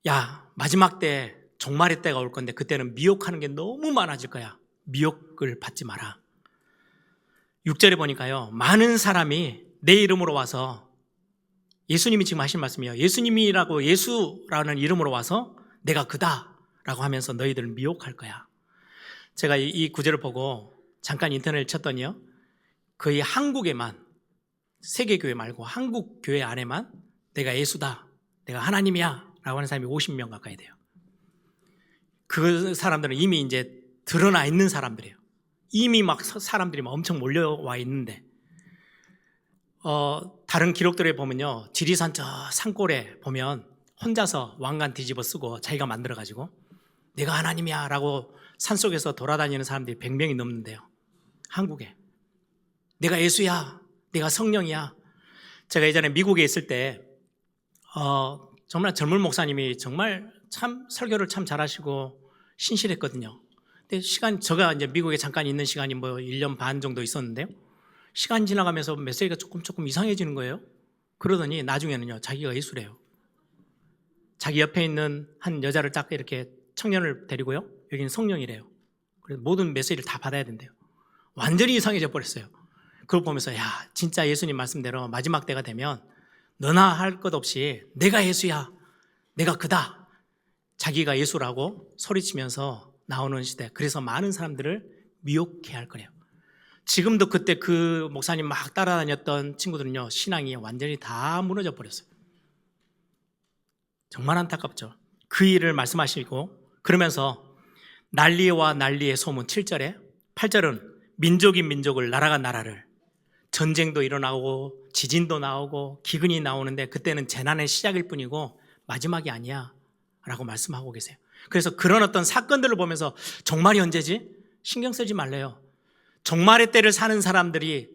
야, 마지막 때 종말의 때가 올 건데 그때는 미혹하는 게 너무 많아질 거야. 미혹을 받지 마라. 6절에 보니까요, 많은 사람이 내 이름으로 와서, 예수님이 지금 하신 말씀이에요. 예수님이라고, 예수라는 이름으로 와서 내가 그다라고 하면서 너희들을 미혹할 거야. 제가 이 구절을 보고 잠깐 인터넷을 쳤더니요, 거의 한국에만, 세계교회 말고 한국 교회 안에만 내가 예수다, 내가 하나님이야 라고 하는 사람이 50명 가까이 돼요. 그 사람들은 이미 이제 드러나 있는 사람들이에요. 이미 막 사람들이 막 엄청 몰려와 있는데, 다른 기록들에 보면요, 지리산 저 산골에 보면 혼자서 왕관 뒤집어 쓰고 자기가 만들어가지고 내가 하나님이야 라고 산속에서 돌아다니는 사람들이 100명이 넘는데요. 한국에 내가 예수야, 내가 성령이야. 제가 예전에 미국에 있을 때 정말 젊은 목사님이 정말 참 설교를 참 잘하시고 신실했거든요. 근데 제가 이제 미국에 잠깐 있는 시간이 뭐 1년 반 정도 있었는데요. 시간 지나가면서 메시지가 조금 이상해지는 거예요. 그러더니 나중에는요, 자기가 예수래요. 자기 옆에 있는 한 여자를 딱 이렇게 청년을 데리고요. 여기는 성령이래요. 그래서 모든 메시지를 다 받아야 된대요. 완전히 이상해져 버렸어요. 그걸 보면서 야, 진짜 예수님 말씀대로 마지막 때가 되면 너나 할 것 없이 내가 예수야, 내가 그다, 자기가 예수라고 소리치면서 나오는 시대. 그래서 많은 사람들을 미혹해 할 거래요. 지금도 그때 그 목사님 막 따라다녔던 친구들은요, 신앙이 완전히 다 무너져 버렸어요. 정말 안타깝죠. 그 일을 말씀하시고 그러면서 난리와 난리의 소문 7절에 8절은 민족이 민족을, 나라가 나라를, 전쟁도 일어나고 지진도 나오고 기근이 나오는데 그때는 재난의 시작일 뿐이고 마지막이 아니야 라고 말씀하고 계세요. 그래서 그런 어떤 사건들을 보면서 종말이 언제지? 신경 쓰지 말래요. 종말의 때를 사는 사람들이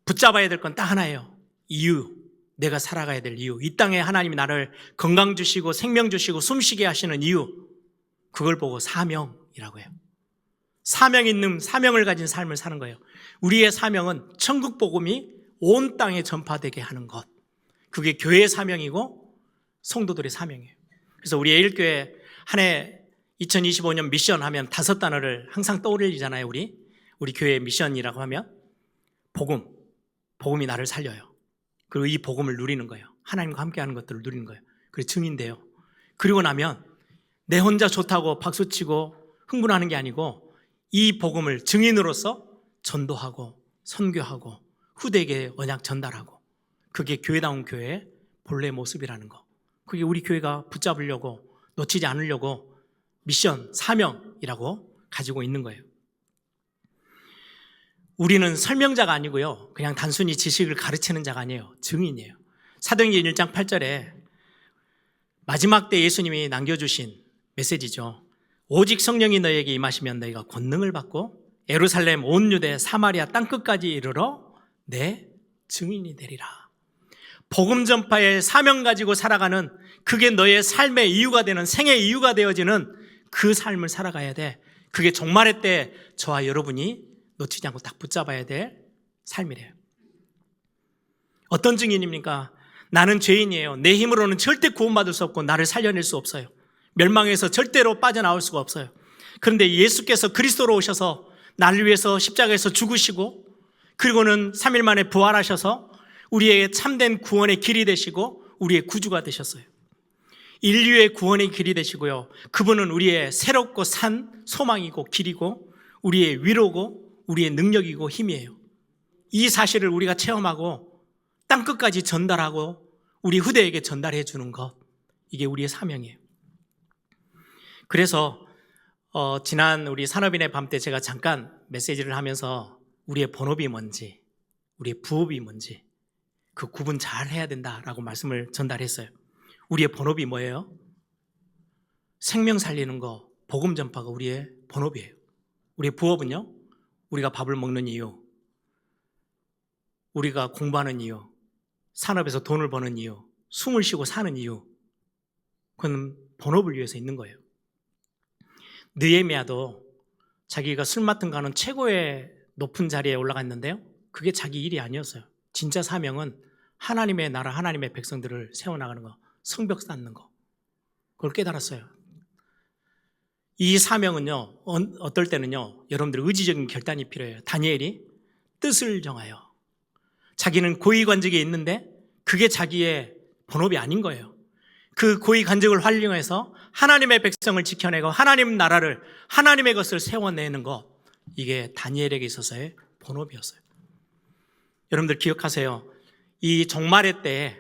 붙잡아야 될 건 딱 하나예요. 이유, 내가 살아가야 될 이유, 이 땅에 하나님이 나를 건강 주시고 생명 주시고 숨쉬게 하시는 이유, 그걸 보고 사명이라고 해요. 사명 있는, 사명을 가진 삶을 사는 거예요. 우리의 사명은 천국 복음이 온 땅에 전파되게 하는 것, 그게 교회의 사명이고 성도들의 사명이에요. 그래서 우리 예일교회 한 해 2025년 미션 하면 5단어를 항상 떠올리잖아요. 우리 교회의 미션이라고 하면 복음이 나를 살려요. 그리고 이 복음을 누리는 거예요. 하나님과 함께하는 것들을 누리는 거예요. 그래서 증인돼요. 그리고 나면 내 혼자 좋다고 박수치고 흥분하는 게 아니고 이 복음을 증인으로서 전도하고 선교하고 후대에게 언약 전달하고, 그게 교회다운 교회의 본래 모습이라는 거. 그게 우리 교회가 붙잡으려고, 놓치지 않으려고 미션, 사명이라고 가지고 있는 거예요. 우리는 설명자가 아니고요, 그냥 단순히 지식을 가르치는 자가 아니에요. 증인이에요. 사도행전 1장 8절에 마지막 때 예수님이 남겨주신 메시지죠. 오직 성령이 너희에게 임하시면 너희가 권능을 받고 예루살렘, 온 유대, 사마리아 땅끝까지 이르러 내 증인이 되리라. 복음 전파의 사명 가지고 살아가는, 그게 너의 삶의 이유가 되는, 생의 이유가 되어지는 그 삶을 살아가야 돼. 그게 종말의 때 저와 여러분이 놓치지 않고 딱 붙잡아야 될 삶이래요. 어떤 증인입니까? 나는 죄인이에요. 내 힘으로는 절대 구원받을 수 없고 나를 살려낼 수 없어요. 멸망에서 절대로 빠져나올 수가 없어요. 그런데 예수께서 그리스도로 오셔서 나를 위해서 십자가에서 죽으시고, 그리고는 3일 만에 부활하셔서 우리의 참된 구원의 길이 되시고 우리의 구주가 되셨어요. 인류의 구원의 길이 되시고요, 그분은 우리의 새롭고 산 소망이고 길이고 우리의 위로고 우리의 능력이고 힘이에요. 이 사실을 우리가 체험하고 땅끝까지 전달하고 우리 후대에게 전달해 주는 것, 이게 우리의 사명이에요. 그래서 지난 우리 산업인의 밤 때 제가 잠깐 메시지를 하면서 우리의 본업이 뭔지, 우리의 부업이 뭔지 그 구분 잘 해야 된다라고 말씀을 전달했어요. 우리의 본업이 뭐예요? 생명 살리는 거, 복음 전파가 우리의 본업이에요. 우리의 부업은요, 우리가 밥을 먹는 이유, 우리가 공부하는 이유, 산업에서 돈을 버는 이유, 숨을 쉬고 사는 이유, 그건 본업을 위해서 있는 거예요. 느헤미야도 자기가 술 맡은 가는 최고의 높은 자리에 올라갔는데요, 그게 자기 일이 아니었어요. 진짜 사명은 하나님의 나라, 하나님의 백성들을 세워나가는 거, 성벽 쌓는 거, 그걸 깨달았어요. 이 사명은요, 어떨 때는요, 여러분들 의지적인 결단이 필요해요. 다니엘이 뜻을 정하여, 자기는 고위 관직에 있는데 그게 자기의 본업이 아닌 거예요. 그 고위 관직을 활용해서 하나님의 백성을 지켜내고 하나님 나라를, 하나님의 것을 세워내는 것, 이게 다니엘에게 있어서의 본업이었어요. 여러분들 기억하세요. 이 종말의 때에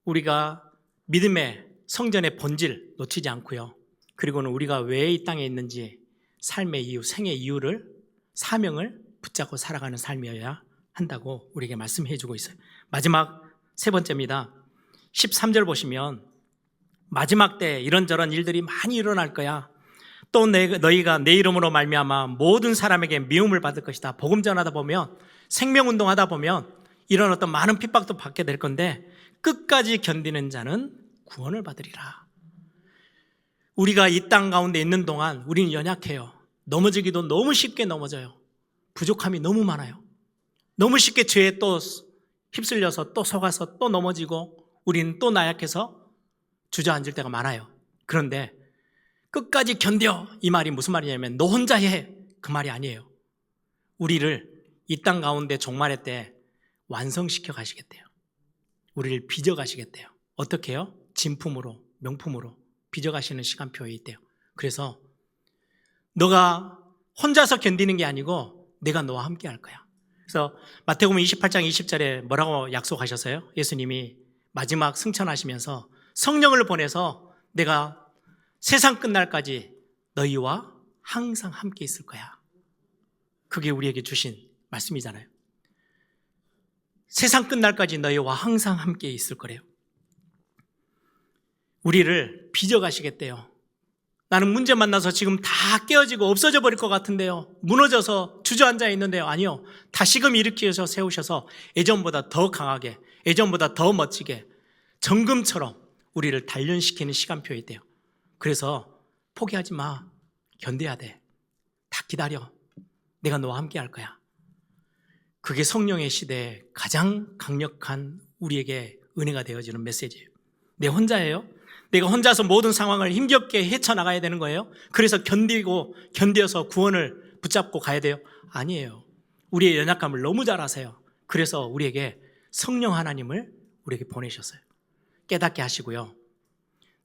우리가 믿음의 성전의 본질 놓치지 않고요, 그리고는 우리가 왜 이 땅에 있는지, 삶의 이유, 생의 이유를, 사명을 붙잡고 살아가는 삶이어야 한다고 우리에게 말씀해 주고 있어요. 마지막 세 번째입니다. 13절 보시면 마지막 때 이런저런 일들이 많이 일어날 거야. 또 너희가 내 이름으로 말미암아 모든 사람에게 미움을 받을 것이다. 복음 전하다 보면, 생명운동하다 보면 이런 어떤 많은 핍박도 받게 될 건데 끝까지 견디는 자는 구원을 받으리라. 우리가 이 땅 가운데 있는 동안 우리는 연약해요. 넘어지기도 너무 쉽게 넘어져요. 부족함이 너무 많아요. 너무 쉽게 죄에 또 휩쓸려서 또 속아서 또 넘어지고 우리는 또 나약해서 주저앉을 때가 많아요. 그런데 끝까지 견뎌, 이 말이 무슨 말이냐면 너 혼자 해, 그 말이 아니에요. 우리를 이 땅 가운데 종말의 때 완성시켜 가시겠대요. 우리를 빚어 가시겠대요. 어떻게 해요? 진품으로, 명품으로 빚어 가시는 시간표에 있대요. 그래서 너가 혼자서 견디는 게 아니고 내가 너와 함께 할 거야. 그래서 마태복음 28장 20절에 뭐라고 약속하셨어요? 예수님이 마지막 승천하시면서 성령을 보내서 내가 세상 끝날까지 너희와 항상 함께 있을 거야. 그게 우리에게 주신 말씀이잖아요. 세상 끝날까지 너희와 항상 함께 있을 거래요. 우리를 빚어가시겠대요. 나는 문제 만나서 지금 다 깨어지고 없어져 버릴 것 같은데요. 무너져서 주저앉아 있는데요. 아니요. 다시금 일으키셔서 세우셔서 예전보다 더 강하게, 예전보다 더 멋지게 정금처럼 우리를 단련시키는 시간표에 있대요. 그래서 포기하지 마. 견뎌야 돼. 다 기다려. 내가 너와 함께 할 거야. 그게 성령의 시대에 가장 강력한 우리에게 은혜가 되어지는 메시지예요. 내 혼자예요? 내가 혼자서 모든 상황을 힘겹게 헤쳐나가야 되는 거예요? 그래서 견뎌서 구원을 붙잡고 가야 돼요? 아니에요. 우리의 연약함을 너무 잘 아세요. 그래서 우리에게 성령 하나님을 우리에게 보내셨어요. 깨닫게 하시고요.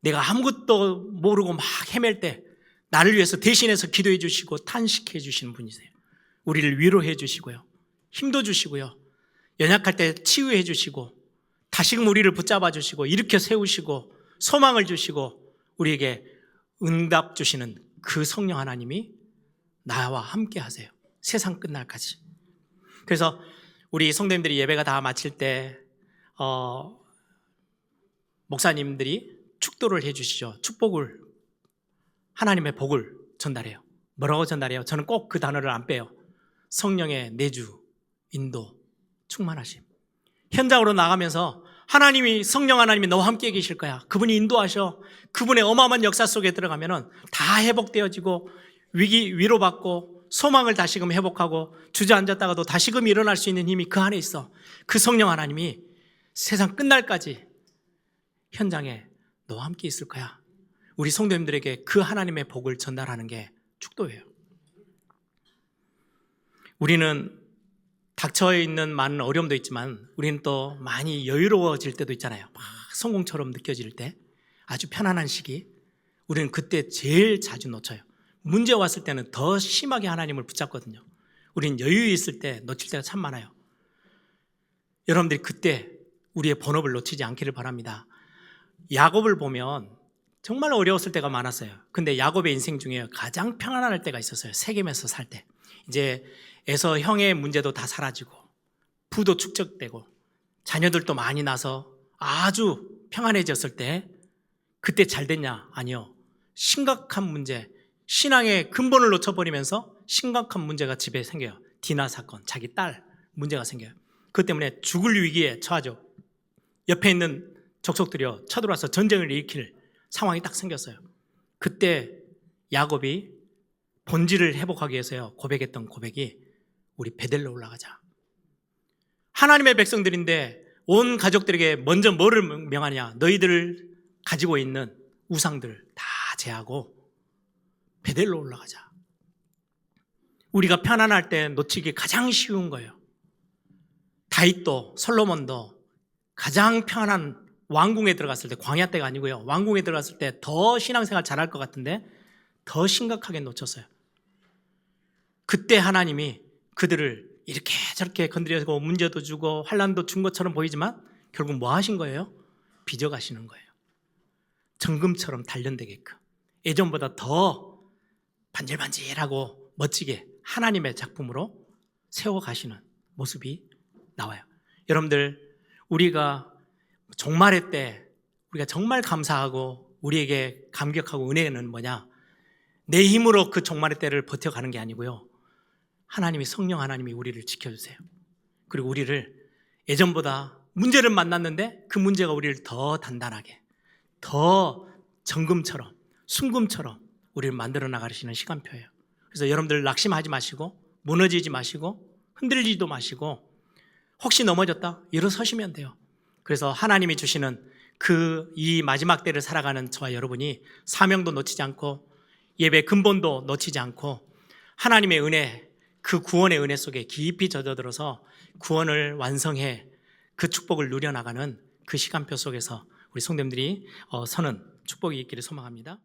내가 아무것도 모르고 막 헤맬 때 나를 위해서 대신해서 기도해 주시고 탄식해 주시는 분이세요. 우리를 위로해 주시고요. 힘도 주시고요. 연약할 때 치유해 주시고 다시금 우리를 붙잡아 주시고 일으켜 세우시고 소망을 주시고 우리에게 응답 주시는 그 성령 하나님이 나와 함께 하세요. 세상 끝날까지. 그래서 우리 성도님들이 예배가 다 마칠 때 목사님들이 축도를 해주시죠. 축복을, 하나님의 복을 전달해요. 뭐라고 전달해요? 저는 꼭 그 단어를 안 빼요. 성령의 내주, 인도, 충만하심. 현장으로 나가면서 성령 하나님이 너와 함께 계실 거야. 그분이 인도하셔. 그분의 어마어마한 역사 속에 들어가면은 다 회복되어지고 위로받고 소망을 다시금 회복하고 주저앉았다가도 다시금 일어날 수 있는 힘이 그 안에 있어. 그 성령 하나님이 세상 끝날까지 현장에 너와 함께 있을 거야. 우리 성도님들에게 그 하나님의 복을 전달하는 게 축도예요. 우리는 닥쳐 있는 많은 어려움도 있지만 우리는 또 많이 여유로워질 때도 있잖아요. 막 성공처럼 느껴질 때, 아주 편안한 시기, 우리는 그때 제일 자주 놓쳐요. 문제 왔을 때는 더 심하게 하나님을 붙잡거든요. 우리는 여유 있을 때 놓칠 때가 참 많아요. 여러분들이 그때 우리의 본업을 놓치지 않기를 바랍니다. 야곱을 보면 정말 어려웠을 때가 많았어요. 근데 야곱의 인생 중에 가장 평안할 때가 있었어요. 세겜에서 살 때. 이제 에서 형의 문제도 다 사라지고 부도 축적되고 자녀들도 많이 나서 아주 평안해졌을 때 그때 잘 됐냐? 아니요. 심각한 문제, 신앙의 근본을 놓쳐버리면서 심각한 문제가 집에 생겨요. 디나 사건, 자기 딸 문제가 생겨요. 그것 때문에 죽을 위기에 처하죠. 옆에 있는 족속들이요 쳐들어와서 전쟁을 일으킬 상황이 딱 생겼어요. 그때 야곱이 본질을 회복하기 위해서요 고백했던 고백이 우리 베델로 올라가자. 하나님의 백성들인데 온 가족들에게 먼저 뭐를 명하냐? 너희들 가지고 있는 우상들 다 제하고 베델로 올라가자. 우리가 편안할 때 놓치기 가장 쉬운 거예요. 다윗도 솔로몬도 가장 편안한 왕궁에 들어갔을 때, 광야 때가 아니고요, 왕궁에 들어갔을 때 더 신앙생활 잘할 것 같은데 더 심각하게 놓쳤어요. 그때 하나님이 그들을 이렇게 저렇게 건드려서 문제도 주고 환난도 준 것처럼 보이지만 결국 뭐 하신 거예요? 빚어가시는 거예요. 정금처럼 단련되게끔 예전보다 더 반질반질하고 멋지게 하나님의 작품으로 세워가시는 모습이 나와요. 여러분들, 우리가 종말의 때 우리가 정말 감사하고 우리에게 감격하고 은혜는 뭐냐? 내 힘으로 그 종말의 때를 버텨가는 게 아니고요, 하나님이, 성령 하나님이 우리를 지켜주세요. 그리고 우리를 예전보다 문제를 만났는데 그 문제가 우리를 더 단단하게, 더 정금처럼 순금처럼 우리를 만들어 나가시는 시간표예요. 그래서 여러분들 낙심하지 마시고 무너지지 마시고 흔들리지도 마시고 혹시 넘어졌다 일어서시면 돼요. 그래서 하나님이 주시는 이 마지막 때를 살아가는 저와 여러분이 사명도 놓치지 않고 예배 근본도 놓치지 않고 하나님의 은혜, 그 구원의 은혜 속에 깊이 젖어들어서 구원을 완성해 그 축복을 누려나가는 그 시간표 속에서 우리 성도님들이 서는 축복이 있기를 소망합니다.